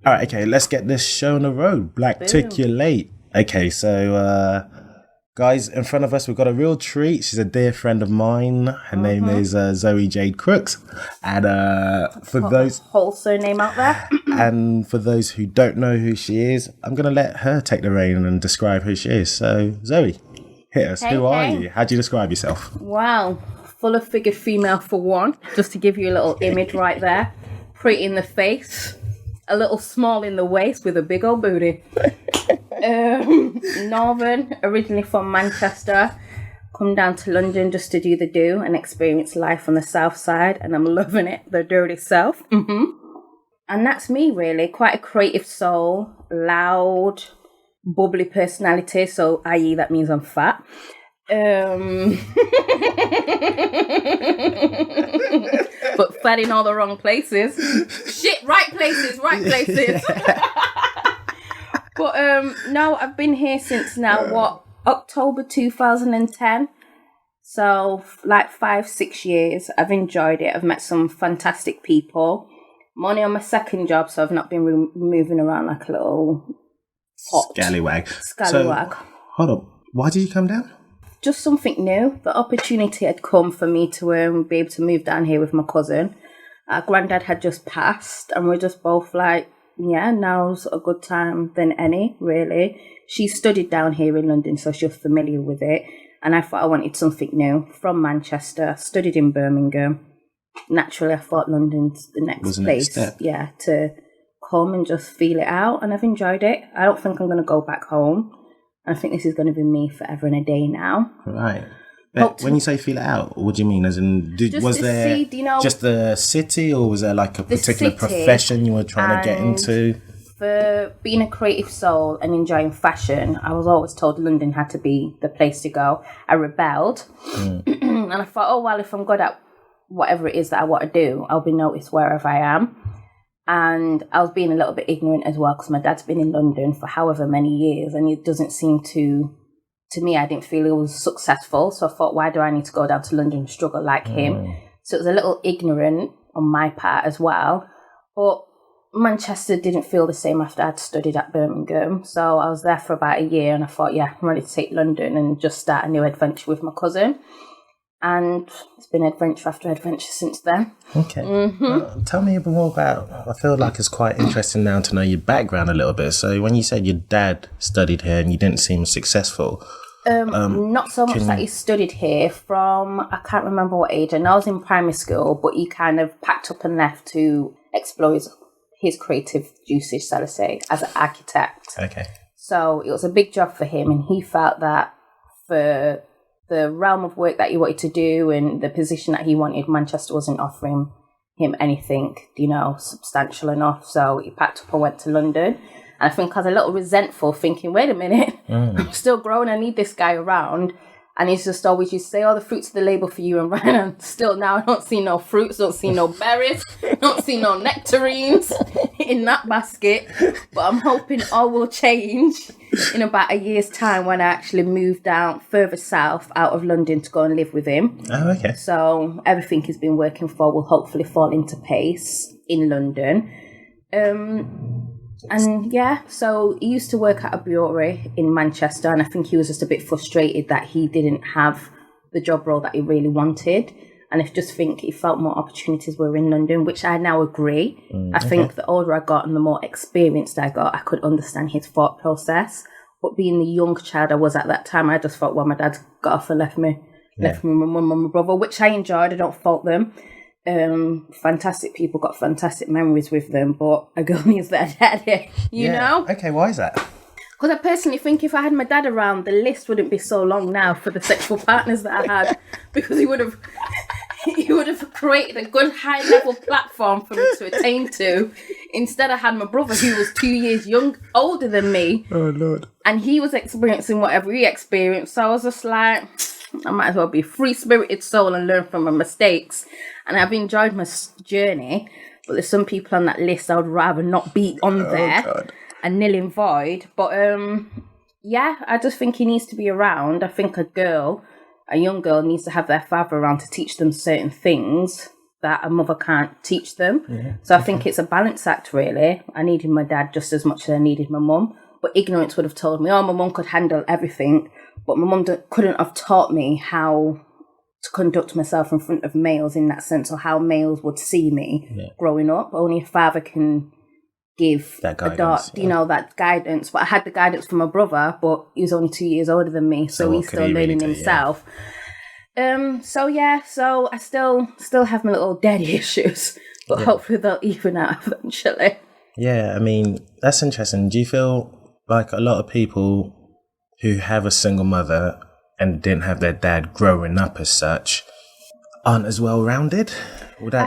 All right, okay, let's get this show on the road. Blackticulate. Okay, so guys, in front of us, we've got a real treat. She's a dear friend of mine. Her name is Zoe Jade Crooks. And for those whole surname out there. and for those who don't know who she is, I'm going to let her take the reign and describe who she is. So, Zoe, hit us. Who are you? How do you describe yourself? Wow. Fuller-figured female for one, just to give you a little image right there. Pretty in the face. A little small in the waist with a big old booty. Northern, originally from Manchester. Come down to London just to do the do and experience life on the south side, and I'm loving it, the dirty south. And that's me, really. Quite a creative soul, loud, bubbly personality, so i.e. that means I'm fat. But fat in all the wrong places. Shit, right places. But no, I've been here since now, October 2010. So like 5-6 years. I've enjoyed it. I've met some fantastic people. I'm only on my second job, so I've not been moving around like a little Scallywag. Scallywag. So, hold up. Why did you come down? Just something new. The opportunity had come for me to be able to move down here with my cousin. Our granddad had just passed, and we're just both like, yeah, now's a good time than any, really. She studied down here in London, so she was familiar with it. And I thought I wanted something new from Manchester. Studied in Birmingham. Naturally, I thought London's the next place. Step. Yeah, to come and just feel it out. And I've enjoyed it. I don't think I'm going to go back home. I think this is going to be me forever and a day now. Right. But when you say feel it out, what do you mean? As in, was there just the city, or was there like a particular profession you were trying to get into? For being a creative soul and enjoying fashion, I was always told London had to be the place to go. I rebelled. And I thought, oh, well, if I'm good at whatever it is that I want to do, I'll be noticed wherever I am. And I was being a little bit ignorant as well, because my dad's been in London for however many years, and it doesn't seem to me, I didn't feel it was successful. So I thought, why do I need to go down to London and struggle like him? So it was a little ignorant on my part as well. But Manchester didn't feel the same after I'd studied at Birmingham. So I was there for about a year, and I thought, yeah, I'm ready to take London and just start a new adventure with my cousin. And it's been adventure after adventure since then. Okay. Tell me a bit more about, I feel like it's quite interesting now to know your background a little bit. So when you said your dad studied here and you didn't seem successful. Not so much that he studied here from, I can't remember what age. I know I was in primary school, but he kind of packed up and left to explore his creative juices, shall I say, as an architect. Okay. So it was a big job for him, and he felt that for the realm of work that he wanted to do and the position that he wanted, Manchester wasn't offering him anything, substantial enough. So he packed up and went to London. And I think I was a little resentful, thinking, wait a minute, I'm still growing, I need this guy around. And he's just always used to say, the fruits of the labour for you and Ryan. And still now I don't see no fruits, don't see no berries, don't see no nectarines in that basket. But I'm hoping all will change in about a year's time when I actually move down further south out of London to go and live with him. Oh, okay. So everything he's been working for will hopefully fall into place in London. And yeah, so he used to work at a brewery in Manchester, and I think he was just a bit frustrated that he didn't have the job role that he really wanted. And I just think he felt more opportunities were in London, which I now agree. I think the older I got and the more experienced I got, I could understand his thought process. But being the young child I was at that time, I just thought, well, my dad's got off and left me with my mum and my brother, which I enjoyed. I don't fault them. Fantastic people, got fantastic memories with them, but a girl needs their daddy, you know? Okay, why is that? Because I personally think if I had my dad around, the list wouldn't be so long now for the sexual partners that I had, because he would have created a good high level platform for me to attain to. Instead, I had my brother, who was 2 years older than me. Oh Lord! And he was experiencing whatever he experienced, so I was just like, I might as well be a free-spirited soul and learn from my mistakes. And I've enjoyed my journey, but there's some people on that list I would rather not be on there and nil and void. But yeah, I just think he needs to be around. I think a young girl needs to have their father around to teach them certain things that a mother can't teach them. So I think it's a balance act, really. I needed my dad just as much as I needed my mum. But ignorance would have told me, oh, my mum could handle everything. But my mum couldn't have taught me how to conduct myself in front of males in that sense, or how males would see me growing up. Only a father can give that guidance, that guidance. But I had the guidance from my brother, but he was only 2 years older than me, so he's still learning himself. So I still have my little daddy issues, but hopefully they'll even out eventually. Yeah, I mean, that's interesting. Do you feel like a lot of people who have a single mother and didn't have their dad growing up as such aren't as well rounded? Would that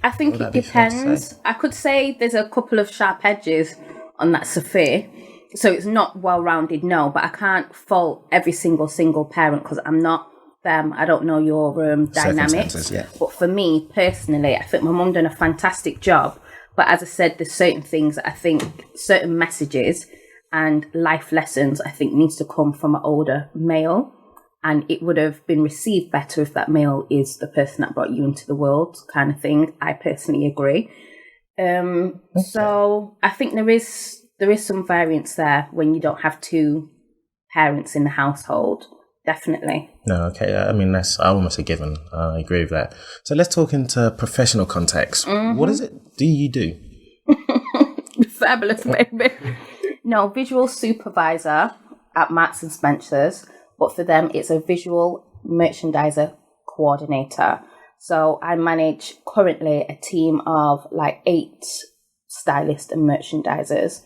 I think it depends. I could say there's a couple of sharp edges on that sphere. So it's not well rounded, no, but I can't fault every single parent because I'm not them. I don't know your dynamics. Yeah. But for me personally, I think my mum done a fantastic job. But as I said, there's certain things I think, certain messages and life lessons I think needs to come from an older male. And it would have been received better if that male is the person that brought you into the world, kind of thing. I personally agree. So I think there is some variance there when you don't have two parents in the household. Definitely. No, okay. I mean, that's almost a given. I agree with that. So let's talk into professional context. What is it do you do? Fabulous, baby. No, visual supervisor at Marks and Spencer's. But for them, it's a visual merchandiser coordinator. So I manage currently a team of like 8 stylists and merchandisers.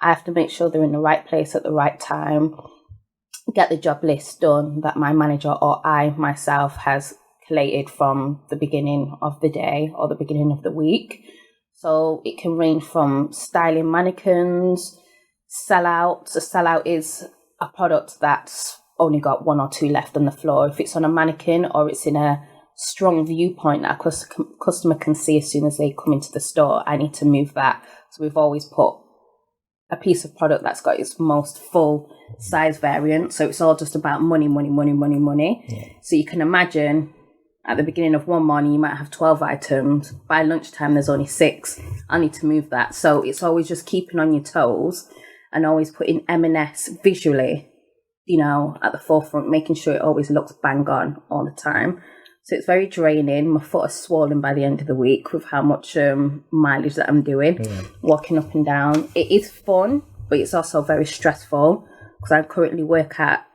I have to make sure they're in the right place at the right time, get the job list done that my manager or I myself has collated from the beginning of the day or the beginning of the week. So it can range from styling mannequins, sellouts. A sellout is a product that's only got 1 or 2 left on the floor. If it's on a mannequin or it's in a strong viewpoint that a customer can see as soon as they come into the store, I need to move that. So we've always put a piece of product that's got its most full size variant. So it's all just about money. Yeah. So you can imagine at the beginning of one morning, you might have 12 items. By lunchtime, there's only 6. I need to move that. So it's always just keeping on your toes and always putting M&S visually, at the forefront, making sure it always looks bang on all the time. So it's very draining. My foot is swollen by the end of the week with how much mileage that I'm doing, walking up and down. It is fun, but it's also very stressful because I currently work at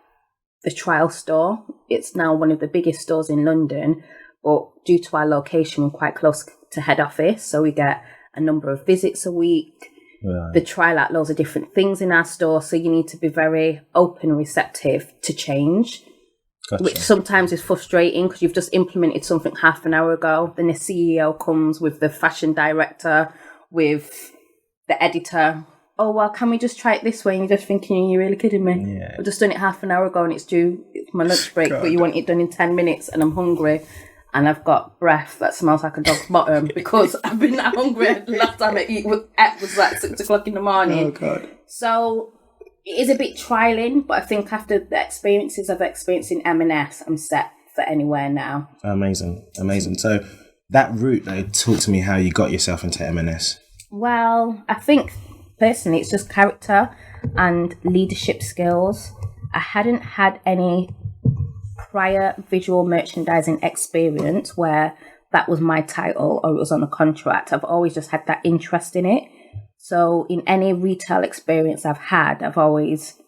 the Trial store. It's now one of the biggest stores in London, but due to our location, we're quite close to head office. So we get a number of visits a week. Right. They try out loads of different things in our store, so you need to be very open and receptive to change, which sometimes is frustrating because you've just implemented something half an hour ago. Then the CEO comes with the fashion director, with the editor. Oh, well, can we just try it this way? And you're just thinking, you're really kidding me? Yeah. I've just done it half an hour ago and it's my lunch break, but you want it done in 10 minutes and I'm hungry. And I've got breath that smells like a dog's bottom because I've been that hungry. The last time I was like 6 o'clock in the morning. Oh, God. So it is a bit trialing, but I think after the experiences I've experienced in M&S, I'm set for anywhere now. Amazing. So that route, though, talk to me how you got yourself into M&S. Well, I think personally it's just character and leadership skills. I hadn't had any prior visual merchandising experience where that was my title or it was on a contract. I've always just had that interest in it. So in any retail experience I've had, I've always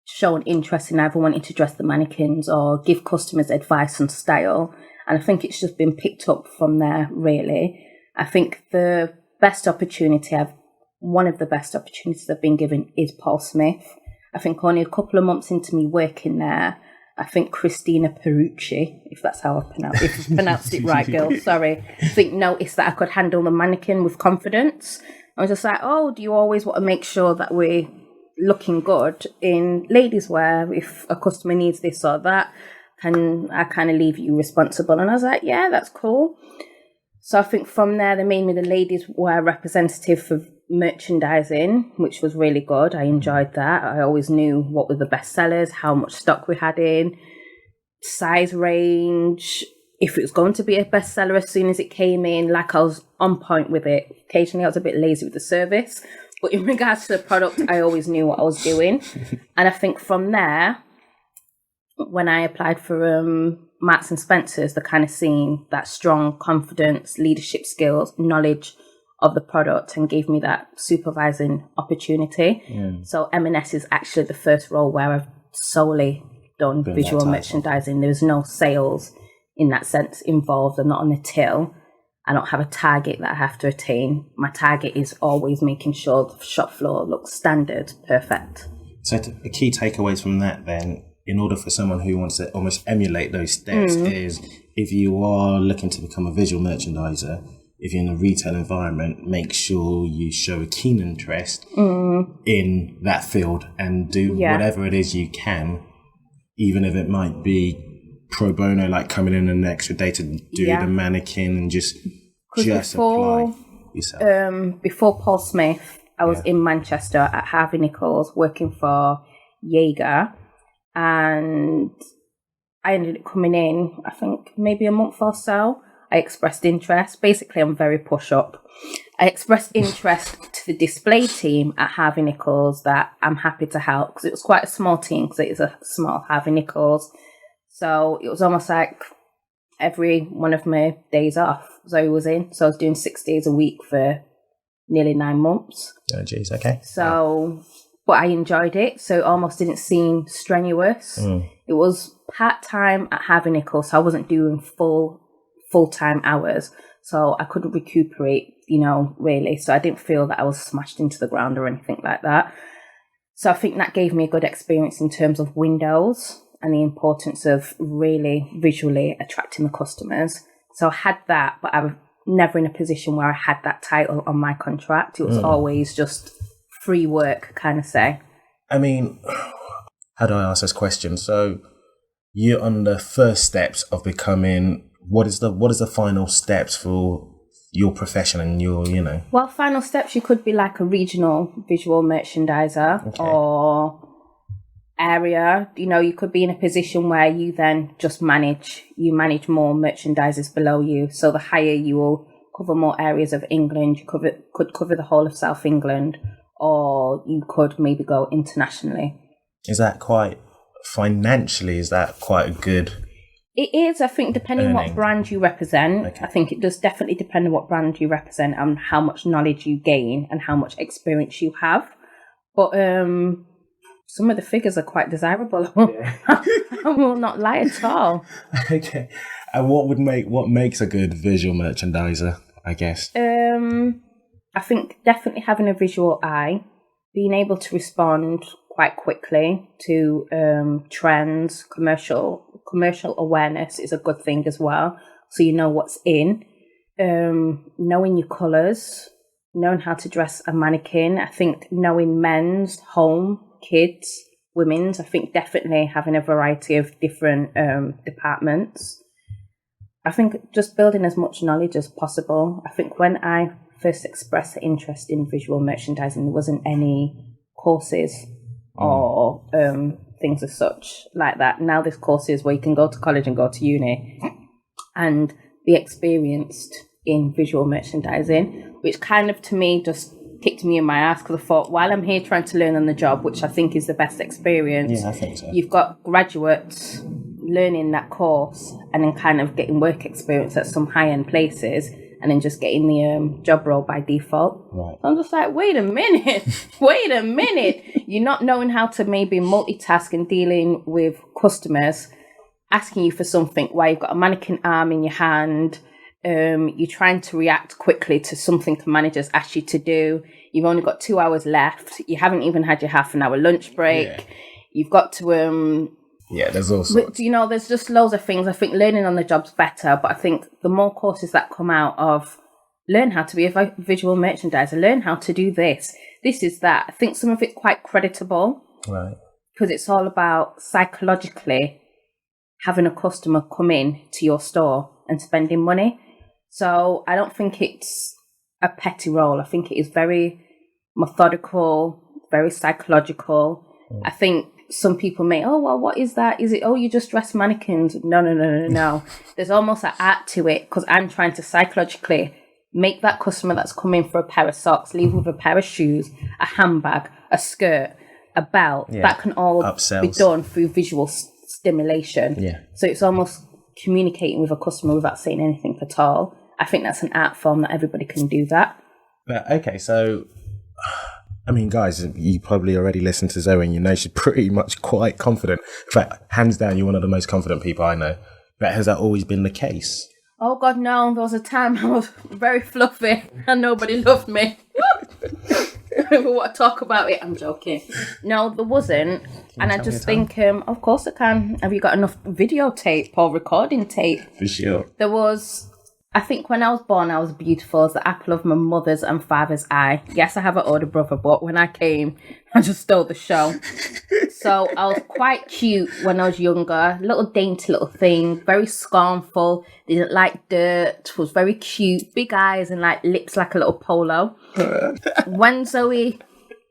shown interest in either wanting to dress the mannequins or give customers advice on style. And I think it's just been picked up from there, really. I think one of the best opportunities I've been given is Paul Smith. I think only a couple of months into me working there, I think Christina Perucci, if that's how if I pronounced it right, girl, sorry, noticed that I could handle the mannequin with confidence. I was just like, oh, do you always want to make sure that we're looking good in ladies' wear? If a customer needs this or that, can I kind of leave you responsible? And I was like, yeah, that's cool. So I think from there, they made me the ladies' wear representative for merchandising, which was really good. I enjoyed that. I always knew what were the best sellers, how much stock we had in, size range. if it was going to be a bestseller as soon as it came in, like I was on point with it. Occasionally I was a bit lazy with the service, but in regards to the product, I always knew what I was doing. And I think from there, when I applied for Marks and Spencer's, the kind of seen that strong confidence, leadership skills, knowledge of the product, and gave me that supervising opportunity. So M&S is actually the first role where I've solely done visual merchandising. There's no sales in that sense involved. I'm not on the till. I don't have a target that I have to attain. My target is always making sure the shop floor looks standard, perfect. So the key takeaways from that then, in order for someone who wants to almost emulate those steps, is if you are looking to become a visual merchandiser, if you're in a retail environment, make sure you show a keen interest in that field and do whatever it is you can, even if it might be pro bono, like coming in an extra day to do the mannequin and just apply yourself. Before Paul Smith, I was in Manchester at Harvey Nichols working for Jaeger, and I ended up coming in, I think maybe a month or so. I expressed interest. Basically, I'm very push-up. I expressed interest to the display team at Harvey Nichols that I'm happy to help, because it was quite a small team, because it is a small Harvey Nichols. So it was almost like every one of my days off, Zoe was in. So I was doing 6 days a week for nearly 9 months. Oh, geez, okay. So, but I enjoyed it. So it almost didn't seem strenuous. It was part-time at Harvey Nichols, so I wasn't doing full-time hours. So I couldn't recuperate, really. So I didn't feel that I was smashed into the ground or anything like that. So I think that gave me a good experience in terms of windows and the importance of really visually attracting the customers. So I had that, but I was never in a position where I had that title on my contract. It was always just free work, kind of say. I mean, how do I ask this question? So you're on the first steps of becoming, what is the final steps for your profession and your, Well, final steps, you could be like a regional visual merchandiser or area. You could be in a position where you then just manage more merchandisers below you. So the higher, you will cover more areas of England. You could cover the whole of South England, or you could maybe go internationally. Is that quite financially? Is that quite a good? It is, I think, depending on what brand you represent. Okay. I think it does definitely depend on what brand you represent and how much knowledge you gain and how much experience you have. But some of the figures are quite desirable. I will not lie at all. Okay. And what makes a good visual merchandiser, I guess? I think definitely having a visual eye, being able to respond quite quickly to trends, commercial awareness is a good thing as well. So you know what's in, knowing your colours, knowing how to dress a mannequin. I think knowing men's, home, kids, women's. I think definitely having a variety of different departments. I think just building as much knowledge as possible. I think when I first expressed interest in visual merchandising, there wasn't any courses or things as such like that. Now there's courses where you can go to college and go to uni and be experienced in visual merchandising, which kind of to me just kicked me in my ass, because I thought, while I'm here trying to learn on the job, which I think is the best experience, Yeah, I think so. you've got graduates learning that course and then kind of getting work experience at some high-end places and then just getting the job role by default. Right. I'm just like, wait a minute. You're not knowing how to maybe multitask and dealing with customers asking you for something while you've got a mannequin arm in your hand. You're trying to react quickly to something the manager's asked you to do. You've only got 2 hours left. You haven't even had your half an hour lunch break. Yeah. You've got to... Yeah, there's also... there's just loads of things. I think learning on the job's better, but I think the more courses that come out of learn how to be a visual merchandiser, learn how to do this is that. I think some of it's quite creditable. Right. Because it's all about psychologically having a customer come in to your store and spending money. So I don't think it's a petty role. I think it is very methodical, very psychological. I think some people may, oh, well, what is that? Is it, oh, you just dress mannequins? No. There's almost an art to it because I'm trying to psychologically make that customer that's coming for a pair of socks leave with a pair of shoes, a handbag, a skirt, a belt. That can all be done through visual stimulation. Yeah. So it's almost communicating with a customer without saying anything at all. I think that's an art form that everybody can do that. But okay, so I mean, guys, you probably already listened to Zoe and you know she's pretty much quite confident. In fact, hands down, you're one of the most confident people I know. But has that always been the case? Oh, God, no. There was a time I was very fluffy and nobody loved me. We want to talk about it. I'm joking. No, there wasn't. And I just think, of course I can. Have you got enough videotape or recording tape? For sure. There was... I think when I was born, I was beautiful as the apple of my mother's and father's eye. Yes, I have an older brother, but when I came, I just stole the show. So I was quite cute when I was younger. Little dainty little thing, very scornful, didn't like dirt, was very cute, big eyes and like lips like a little polo. When Zoe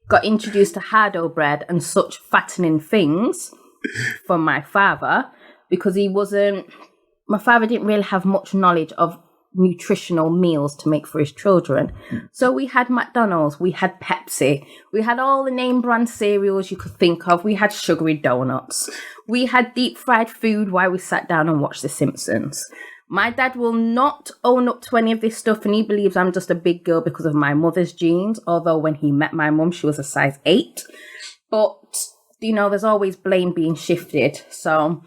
got introduced to hardo bread and such fattening things from my father, because my father didn't really have much knowledge of nutritional meals to make for his children. So we had McDonald's, we had Pepsi, we had all the name brand cereals you could think of, we had sugary donuts, we had deep fried food while we sat down and watched The Simpsons. My dad will not own up to any of this stuff and he believes I'm just a big girl because of my mother's genes, although when he met my mum she was a size 8. But, you know, there's always blame being shifted. So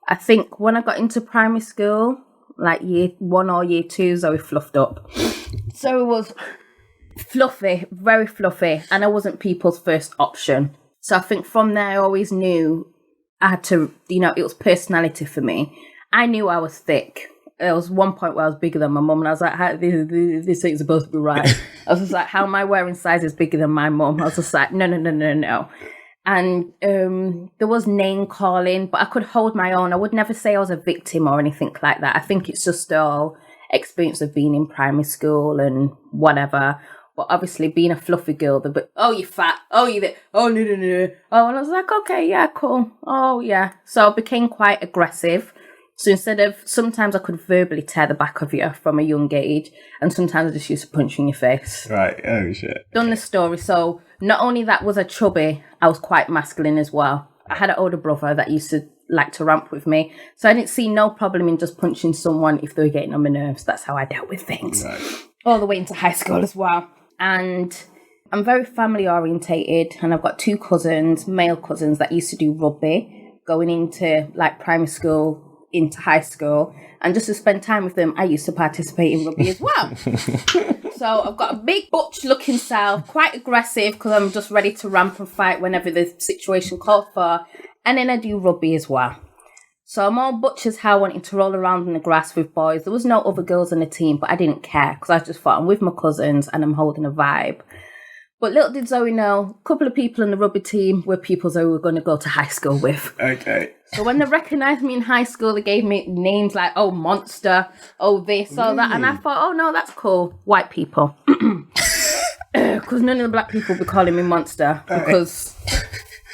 I think when I got into primary school, like year 1 or year 2, Zoe fluffed up. Zoe was fluffy, very fluffy, and I wasn't people's first option. So I think from there I always knew I had to, you know, it was personality for me. I knew I was thick. There was one point where I was bigger than my mum, and I was like, this ain't supposed to be right. I was just like, how am I wearing sizes bigger than my mum? I was just like, no. And there was name calling, but I could hold my own. I would never say I was a victim or anything like that. I think it's just all experience of being in primary school and whatever. But obviously being a fluffy girl, oh, you're fat. Oh, you're that. Oh, no. Oh, and I was like, okay, yeah, cool. Oh, yeah. So I became quite aggressive. So sometimes I could verbally tear the back of you from a young age, and sometimes I just used to punch you in your face. Right, oh shit. Done the story. So not only that was I chubby, I was quite masculine as well. I had an older brother that used to like to ramp with me, so I didn't see no problem in just punching someone if they were getting on my nerves. That's how I dealt with things. Right. All the way into high school as well. And I'm very family orientated, and I've got 2 cousins, male cousins, that used to do rugby, going into like primary school, into high school, and just to spend time with them I used to participate in rugby as well. So I've got a big butch looking self, quite aggressive because I'm just ready to ramp and fight whenever the situation calls for, and then I do rugby as well. So I'm all butch as hell, wanting to roll around in the grass with boys. There was no other girls on the team, but I didn't care because I just thought I'm with my cousins and I'm holding a vibe. But little did Zoe know, a couple of people in the rugby team were people Zoe were going to go to high school with. Okay. So when they recognised me in high school, they gave me names like, oh, Monster, oh, this, oh, that. And I thought, oh, no, that's cool. White people. Because none of the black people were calling me Monster. Because,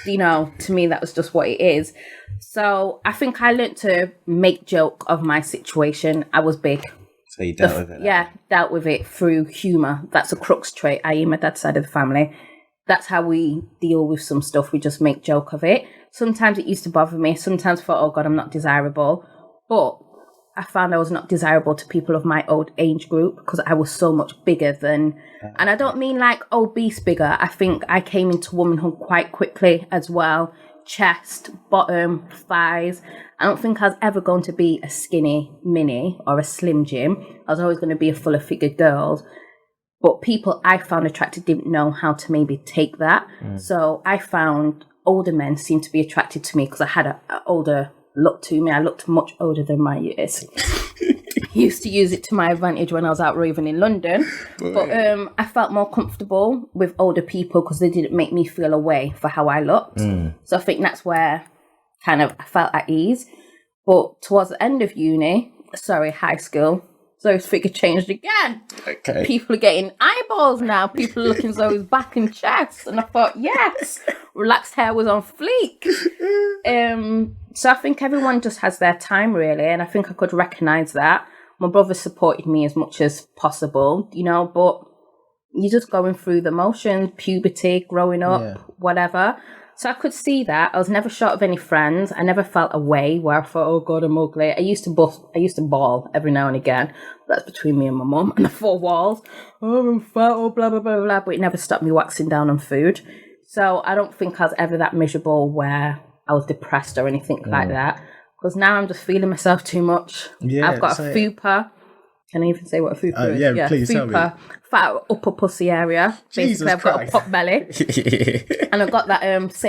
you know, to me, that was just what it is. So I think I learned to make joke of my situation. I was big. So you dealt with it? Yeah, dealt with it through humour. That's a Crux trait, i.e. my dad's side of the family. That's how we deal with some stuff. We just make joke of it. Sometimes it used to bother me. Sometimes I thought, oh God, I'm not desirable. But I found I was not desirable to people of my old age group because I was so much bigger than... And I don't mean like obese bigger. I think I came into womanhood quite quickly as well. Chest, bottom, thighs. I don't think I was ever going to be a skinny mini or a slim Jim. I was always going to be a fuller figured girl. But people I found attractive didn't know how to maybe take that. So I found older men seemed to be attracted to me because I had an older look to me. I looked much older than my years. Used to use it to my advantage when I was out raving in London. But I felt more comfortable with older people because they didn't make me feel away for how I looked. So I think that's where kind of I felt at ease. But towards the end of high school, Zoe's figure changed again. Okay. People are getting eyeballs now. People are looking Zoe's back and chest. And I thought, yes, relaxed hair was on fleek. So I think everyone just has their time, really. And I think I could recognise that. My brother supported me as much as possible, you know, but you're just going through the motions, puberty, growing up, whatever. So I could see that. I was never short of any friends. I never felt away where I thought, oh God, I'm ugly. I used to bawl every now and again. That's between me and my mum and the four walls. Oh, I'm fat, oh, blah, blah, blah, blah. But it never stopped me waxing down on food. So I don't think I was ever that miserable where I was depressed or anything like that. Because now I'm just feeling myself too much. Yeah, I've got a fupa. Can I even say what a fupa is? Yeah, please tell me. Fat upper pussy area. Jesus Basically, I've got a pot belly. And I've got that,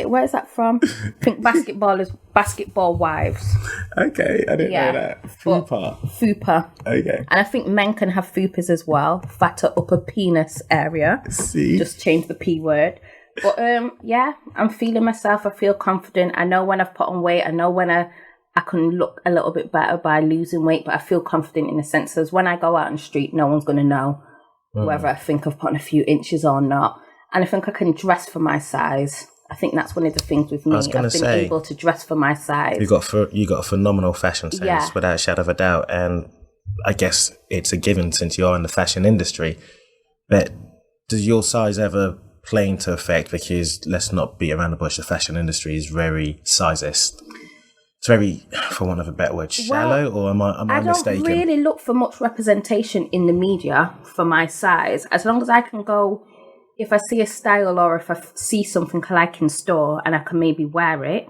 where is that from? I think Basketball Wives. Okay, I didn't know that. Fupa. Okay. And I think men can have fupas as well. Fatter upper penis area. See? Just change the P word. But I'm feeling myself. I feel confident. I know when I've put on weight. I know when I can look a little bit better by losing weight, but I feel confident in the sense that when I go out on the street, no one's going to know whether I think I've put on a few inches or not. And I think I can dress for my size. I think that's one of the things with me. I've been able to dress for my size. You got a phenomenal fashion sense, without a shadow of a doubt. And I guess it's a given since you're in the fashion industry. But does your size ever play into effect? Because let's not beat around the bush. The fashion industry is very sizist. It's very, for want of a better word, shallow, or am I mistaken? I don't really look for much representation in the media for my size. As long as I can go, if I see a style or if I see something I like in store and I can maybe wear it,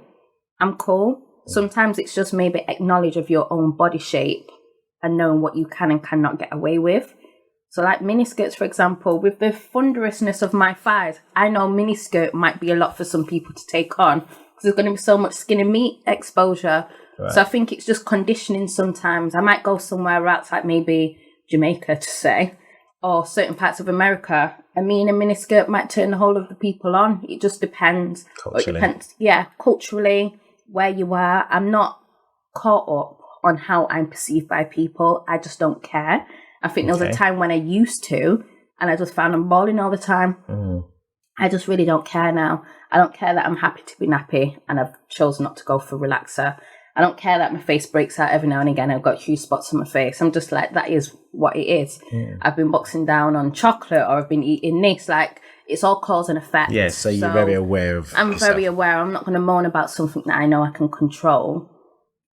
I'm cool. Sometimes it's just maybe acknowledge of your own body shape and knowing what you can and cannot get away with. So like miniskirts, for example, with the thunderousness of my thighs, I know miniskirt might be a lot for some people to take on. There's going to be so much skin and meat exposure. Right. So I think it's just conditioning sometimes. I might go somewhere else, like maybe Jamaica to say, or certain parts of America. I mean, a miniskirt might turn the whole of the people on. It just depends. Culturally. It depends, culturally, where you are. I'm not caught up on how I'm perceived by people. I just don't care. I think there was a time when I used to, and I just found I'm balling all the time. I just really don't care now. I don't care that I'm happy to be nappy and I've chosen not to go for relaxer. I don't care that my face breaks out every now and again. I've got huge spots on my face. I'm just like, that is what it is. I've been boxing down on chocolate or I've been eating this. Like, it's all cause and effect. Yeah, so you're very aware of I'm yourself. very aware. I'm not going to moan about something that I know I can control.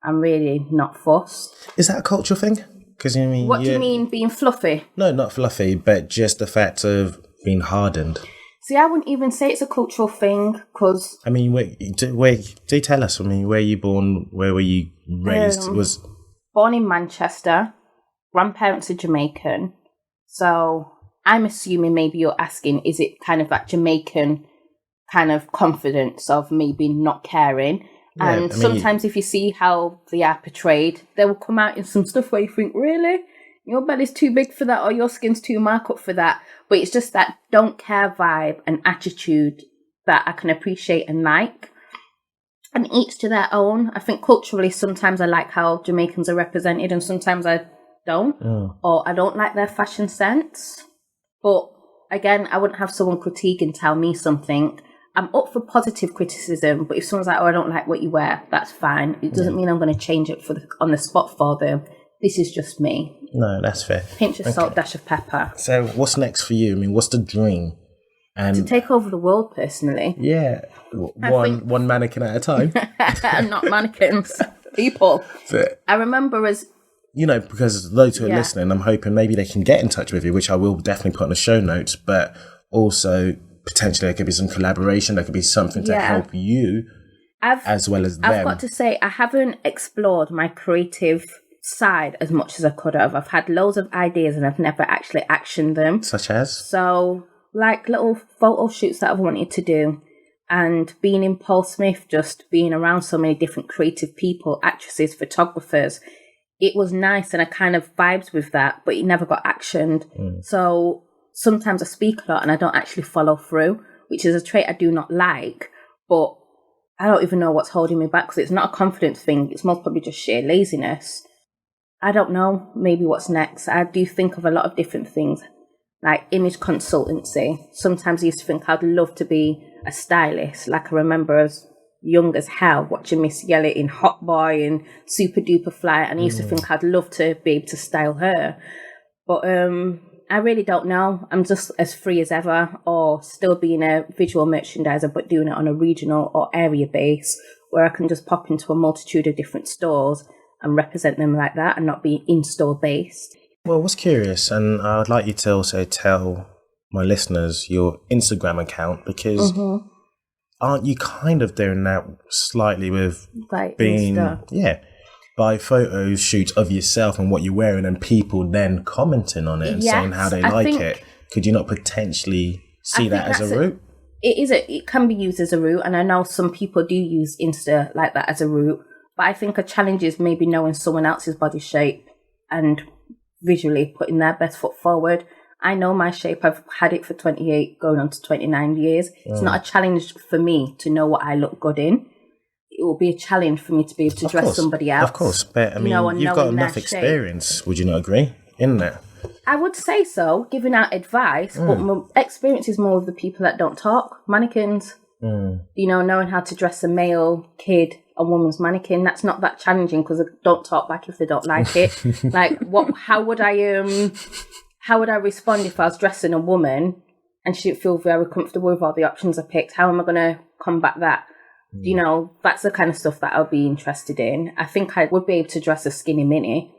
I'm really not fussed. Is that a cultural thing? Because I mean, what do you mean being fluffy? No, not fluffy, but just the fact of being hardened. See, I wouldn't even say it's a cultural thing, because... I mean, do tell us, I mean, where were you born, where were you raised? Born in Manchester, grandparents are Jamaican, so I'm assuming maybe you're asking, is it kind of that Jamaican kind of confidence of maybe not caring? Yeah, and sometimes if you see how they are portrayed, they will come out in some stuff where you think, really? Your belly's too big for that, or your skin's too marked up for that. But it's just that don't care vibe and attitude that I can appreciate and like. And each to their own. I think culturally, sometimes I like how Jamaicans are represented and sometimes I don't. Or I don't like their fashion sense. But again, I wouldn't have someone critique and tell me something. I'm up for positive criticism, but if someone's like, oh, I don't like what you wear, that's fine. It doesn't mean I'm going to change it on the spot for them. This is just me. No, that's fair. Pinch of salt, dash of pepper. So what's next for you? I mean, what's the dream? And to take over the world, personally. Yeah. One mannequin at a time. Not mannequins. People. I remember as... You know, because those who are listening, I'm hoping maybe they can get in touch with you, which I will definitely put in the show notes, but also potentially there could be some collaboration, there could be something to help you as well as them. I've got to say, I haven't explored my creative side as much as I could have. I've had loads of ideas and I've never actually actioned them. Such as? So, like little photo shoots that I've wanted to do, and being in Paul Smith, just being around so many different creative people, actresses, photographers, it was nice and I kind of vibed with that, but it never got actioned. So sometimes I speak a lot and I don't actually follow through, which is a trait I do not like, but I don't even know what's holding me back, because it's not a confidence thing. It's most probably just sheer laziness. I don't know, maybe what's next. I do think of a lot of different things, like image consultancy. Sometimes I used to think I'd love to be a stylist. Like I remember as young as hell watching Miss Yellow in Hot Boy and Super Duper Fly, and I used to think I'd love to be able to style her. But I really don't know. I'm just as free as ever, or still being a visual merchandiser, but doing it on a regional or area base where I can just pop into a multitude of different stores and represent them like that and not be in-store based. Well, what's curious, and I would like you to also tell my listeners your Instagram account, because aren't you kind of doing that slightly with Like being, Insta. by photo shoots of yourself and what you're wearing and people then commenting on it and saying how they like it? Could you not potentially see that as a route? It can be used as a route, and I know some people do use Insta like that as a route, but I think a challenge is maybe knowing someone else's body shape and visually putting their best foot forward. I know my shape. I've had it for 28 going on to 29 years. It's not a challenge for me to know what I look good in. It will be a challenge for me to be able to dress somebody else. Of course, but I mean, you've got enough experience, would you not agree, in that? I would say so, giving out advice, but my experience is more with the people that don't talk, mannequins. Knowing how to dress a male, kid, a woman's mannequin. That's not that challenging because they don't talk back if they don't like it. Like, how would I respond if I was dressing a woman and she didn't feel very comfortable with all the options I picked? How am I going to combat that? That's the kind of stuff that I'll be interested in. I think I would be able to dress a skinny mini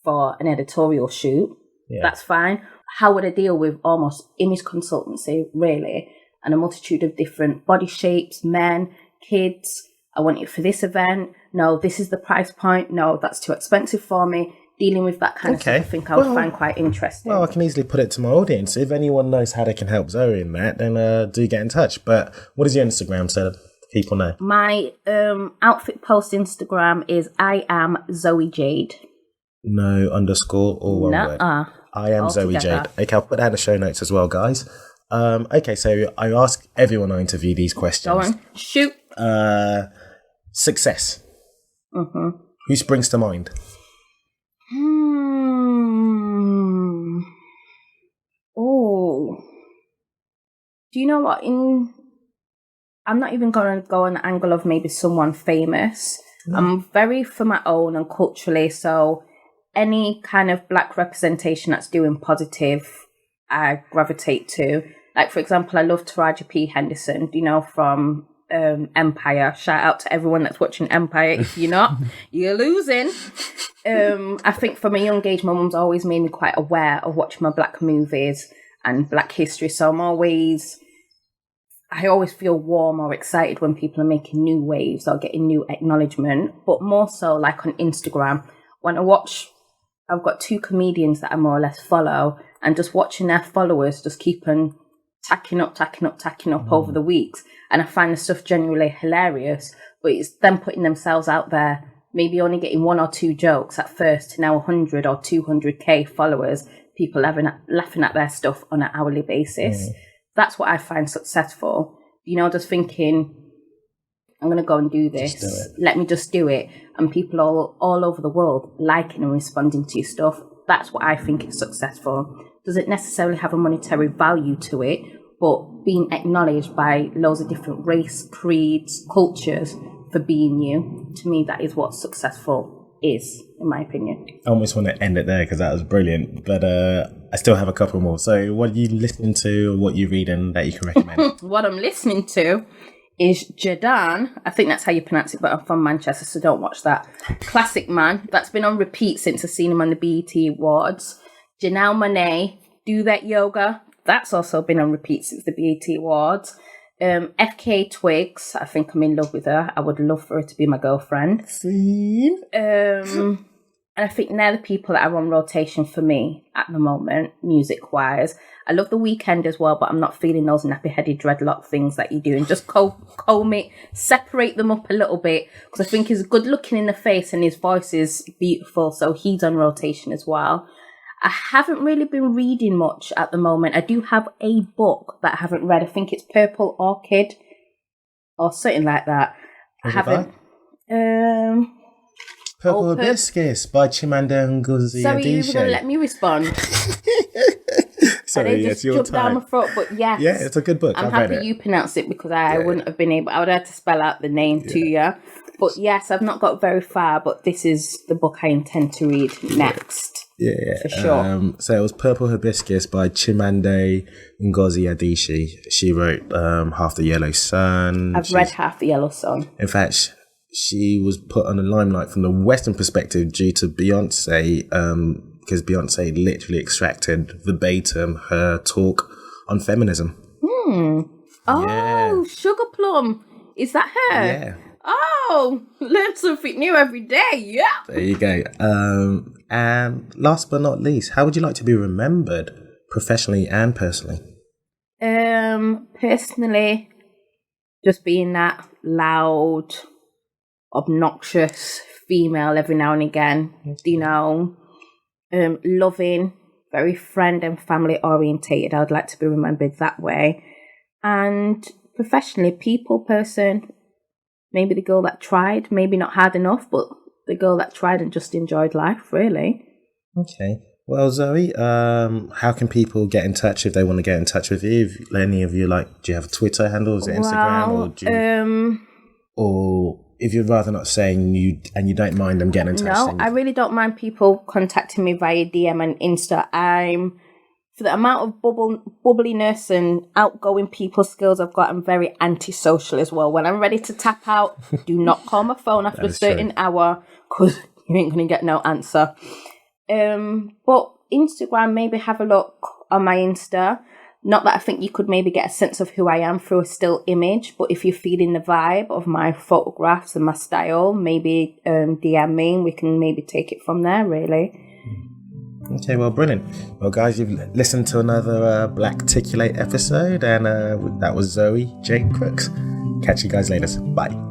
for an editorial shoot. Yeah. That's fine. How would I deal with almost image consultancy, really, and a multitude of different body shapes, men, kids? I want it for this event. No, this is the price point. No, that's too expensive for me. Dealing with that kind of stuff, I think I would find quite interesting. Well, I can easily put it to my audience. If anyone knows how they can help Zoe in that, then do get in touch. But what is your Instagram so that people know? My outfit post Instagram is I am Zoe Jade. No underscore or one word. I am Zoe Jade. Okay, I'll put that in the show notes as well, guys. Okay, so I ask everyone I interview these questions. Go on, shoot. Success. Who springs to mind? Oh. Do you know what? I'm not even going to go on the angle of maybe someone famous. I'm very for my own and culturally, so any kind of black representation that's doing positive, I gravitate to. Like, for example, I love Taraji P. Henderson, from Empire. Shout out to everyone that's watching Empire. If you're not, you're losing. I think from a young age, my mum's always made me quite aware of watching my black movies and black history. So I always feel warm or excited when people are making new waves or getting new acknowledgement. But more so, like on Instagram, when I watch, I've got 2 comedians that I more or less follow, and just watching their followers just keep on tacking up over the weeks. And I find the stuff genuinely hilarious, but it's them putting themselves out there, maybe only getting 1 or 2 jokes at first to now 100 or 200k followers, people laughing at their stuff on an hourly basis. That's what I find successful. Just thinking, I'm going to go and do this. Let me just do it. And people all over the world liking and responding to your stuff. That's what I think is successful. Doesn't necessarily have a monetary value to it, but being acknowledged by loads of different race, creeds, cultures for being you, to me, that is what successful is, in my opinion. I almost want to end it there because that was brilliant, but I still have a couple more. So what are you listening to, or what are you reading that you can recommend? What I'm listening to is Jadon. I think that's how you pronounce it, but I'm from Manchester, so don't watch that. Classic man. That's been on repeat since I've seen him on the BET Awards. Janelle Monáe, Do That Yoga. That's also been on repeat since the BET Awards. FK Twigs. I think I'm in love with her. I would love for her to be my girlfriend. And I think they're the people that are on rotation for me at the moment, music-wise. I love The Weeknd as well, but I'm not feeling those nappy-headed dreadlock things that you do. And just comb it, separate them up a little bit, because I think he's good looking in the face and his voice is beautiful, so he's on rotation as well. I haven't really been reading much at the moment. I do have a book that I haven't read. I think it's Purple Orchid or something like that. I haven't. Purple Hibiscus by Chimamanda Ngozi Sorry, you were Adichie. going to let me respond. Sorry, Just jumped down my throat, but yes. Yeah, it's a good book. I'm I've read happy it. you pronounce it because I wouldn't have been able. I would have had to spell out the name to you. But yes, I've not got very far, but this is the book I intend to read next. Yeah, for sure. So it was Purple Hibiscus by Chimamanda Ngozi Adichie. She wrote Half the Yellow Sun. I've read Half the Yellow Sun. In fact, she was put on the limelight from the Western perspective due to Beyonce, because Beyonce literally extracted verbatim her talk on feminism. Oh, Sugar Plum. Is that her? Yeah. Oh, learn something new every day. Yeah. There you go. And last but not least, how would you like to be remembered professionally and personally? Personally, just being that loud, obnoxious female every now and again, loving, very friend and family orientated. I would like to be remembered that way. And professionally, people person, maybe the girl that tried, maybe not hard enough, but the girl that tried and just enjoyed life, really. Okay. Well, Zoe, how can people get in touch if they want to get in touch with you? If any of you, do you have a Twitter handle? Is it Instagram? Or if you'd rather not saying you don't mind them getting in touch? No, I really don't mind people contacting me via DM and Insta. For the amount of bubbliness and outgoing people skills I've got, I'm very antisocial as well. When I'm ready to tap out, do not call my phone after a certain hour because you ain't going to get no answer. But Instagram, maybe have a look on my Insta. Not that I think you could maybe get a sense of who I am through a still image, but if you're feeling the vibe of my photographs and my style, maybe DM me and we can maybe take it from there, really. Okay, well, brilliant. Well, guys, you've listened to another Blackticulate episode, and that was Zoe Jade Crooks. Catch you guys later. Bye.